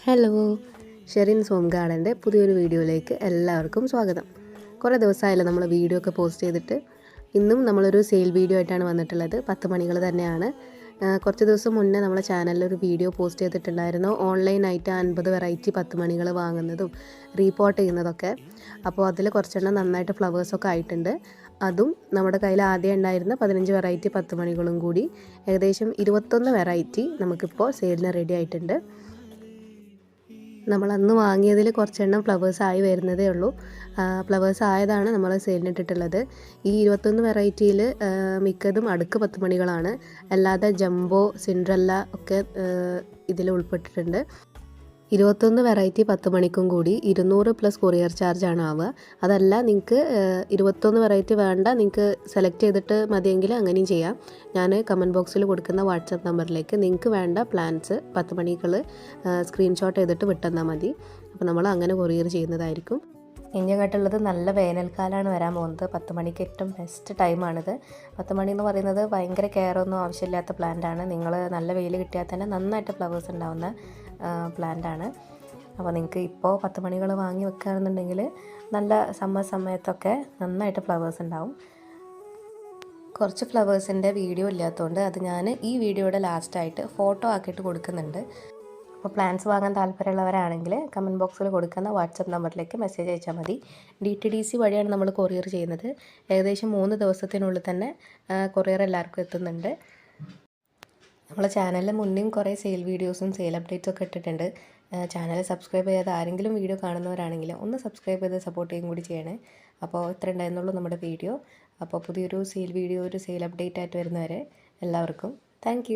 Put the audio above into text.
Hello, Sherin's home ഗാർഡൻ്റെ പുതിയൊരു വീഡിയോയിലേക്ക് എല്ലാവർക്കും സ്വാഗതം. കുറേ ദിവസമായല്ലോ നമ്മൾ വീഡിയോ ഒക്കെ പോസ്റ്റ് ചെയ്തിട്ട്. ഇന്നും നമ്മളൊരു സെയിൽ വീഡിയോ ആയിട്ടാണ് വന്നിട്ടുള്ളത്. 10 മണികൾ തന്നെയാണ്. കുറച്ച് ദിവസം മുന്നേ നമ്മളെ ചാനലിലൊരു വീഡിയോ പോസ്റ്റ് ചെയ്തിട്ടുണ്ടായിരുന്നു, ഓൺലൈനായിട്ട് 50 വെറൈറ്റി 10 മണികൾ വാങ്ങുന്നതും റീപോർട്ട് ചെയ്യുന്നതൊക്കെ. അപ്പോൾ അതിൽ കുറച്ചെണ്ണം നന്നായിട്ട് ഫ്ലവേഴ്സൊക്കെ ആയിട്ടുണ്ട്. അതും നമ്മുടെ കയ്യിൽ ആദ്യം ഉണ്ടായിരുന്ന 15 വെറൈറ്റി 10 മണികളും കൂടി ഏകദേശം 21 വെറൈറ്റി നമുക്കിപ്പോൾ സെയിലിന് റെഡി ആയിട്ടുണ്ട്. നമ്മൾ അന്ന് വാങ്ങിയതിൽ കുറച്ചെണ്ണം ഫ്ലവേഴ്സ് ആയി വരുന്നതേ ഉള്ളൂ. ഫ്ലവേഴ്സ് ആയതാണ് നമ്മൾ സെയിലിനിട്ടിട്ടുള്ളത്. ഈ 21 വെറൈറ്റിയിൽ മിക്കതും അടുക്ക് 10 മണികളാണ്. അല്ലാതെ ജംബോ, സിൻഡ്രല്ല ഒക്കെ ഇതിൽ ഉൾപ്പെട്ടിട്ടുണ്ട്. 21 വെറൈറ്റി 10 മണിക്കും കൂടി 200+ കൊറിയർ ചാർജാണ് ആവുക. അതല്ല നിങ്ങൾക്ക് 21 വെറൈറ്റി വേണ്ട, നിങ്ങൾക്ക് സെലക്ട് ചെയ്തിട്ട് മതിയെങ്കിൽ അങ്ങനെയും ചെയ്യാം. ഞാൻ കമൻറ്റ് ബോക്സിൽ കൊടുക്കുന്ന വാട്സപ്പ് നമ്പറിലേക്ക് നിങ്ങൾക്ക് വേണ്ട പ്ലാൻസ് 10 മണികൾ സ്ക്രീൻഷോട്ട് ചെയ്തിട്ട് വിട്ടെന്നാൽ മതി. അപ്പോൾ നമ്മൾ അങ്ങനെ കൊറിയർ ചെയ്യുന്നതായിരിക്കും. ഇനി അങ്ങോട്ടുള്ളത് നല്ല വേനൽക്കാലമാണ് വരാൻ പോകുന്നത്. 10 മണിക്ക് ഏറ്റവും ബെസ്റ്റ് ടൈമാണിത്. 10 മണി എന്ന് പറയുന്നത് ഭയങ്കര കെയറൊന്നും ആവശ്യമില്ലാത്ത പ്ലാന്റാണ്. നിങ്ങൾ നല്ല വെയിൽ കിട്ടിയാൽ തന്നെ നന്നായിട്ട് ഫ്ലവേഴ്സ് ഉണ്ടാവുന്ന പ്ലാന്റാണ്. അപ്പോൾ നിങ്ങൾക്ക് ഇപ്പോൾ 10 മണികൾ വാങ്ങി വെക്കുകയാണെന്നുണ്ടെങ്കിൽ നല്ല സമ്മർ സമയത്തൊക്കെ നന്നായിട്ട് ഫ്ലവേഴ്സ് ഉണ്ടാവും. കുറച്ച് ഫ്ലവേഴ്സിൻ്റെ വീഡിയോ ഇല്ലാത്തതുകൊണ്ട് അത് ഞാൻ ഈ വീഡിയോയുടെ ലാസ്റ്റായിട്ട് ഫോട്ടോ ആക്കിയിട്ട് കൊടുക്കുന്നുണ്ട്. അപ്പോൾ പ്ലാൻസ് വാങ്ങാൻ താല്പര്യമുള്ളവരാണെങ്കിൽ കമൻറ്റ് ബോക്സിൽ കൊടുക്കുന്ന വാട്സപ്പ് നമ്പറിലേക്ക് മെസ്സേജ് അയച്ചാൽ മതി. DTDC വഴിയാണ് നമ്മൾ കൊറിയർ ചെയ്യുന്നത്. ഏകദേശം 3 ദിവസത്തിനുള്ളിൽ തന്നെ കൊറിയർ എല്ലാവർക്കും എത്തുന്നുണ്ട്. നമ്മളെ ചാനലിൽ മുന്നേയും കുറേ സെയിൽ വീഡിയോസും സെയിൽ അപ്ഡേറ്റ്സും ഒക്കെ ഇട്ടിട്ടുണ്ട്. ചാനൽ സബ്സ്ക്രൈബ് ചെയ്യാതെ ആരെങ്കിലും വീഡിയോ കാണുന്നവരാണെങ്കിൽ ഒന്ന് സബ്സ്ക്രൈബ് ചെയ്ത് സപ്പോർട്ട് ചെയ്യും കൂടി ചെയ്യണേ. അപ്പോൾ ഇത്ര ഉണ്ടായിരുന്നുള്ളൂ നമ്മുടെ വീഡിയോ. അപ്പോൾ പുതിയൊരു സെയിൽ വീഡിയോ, ഒരു സെയിൽ അപ്ഡേറ്റ് ആയിട്ട് വരുന്നവരെ എല്ലാവർക്കും താങ്ക്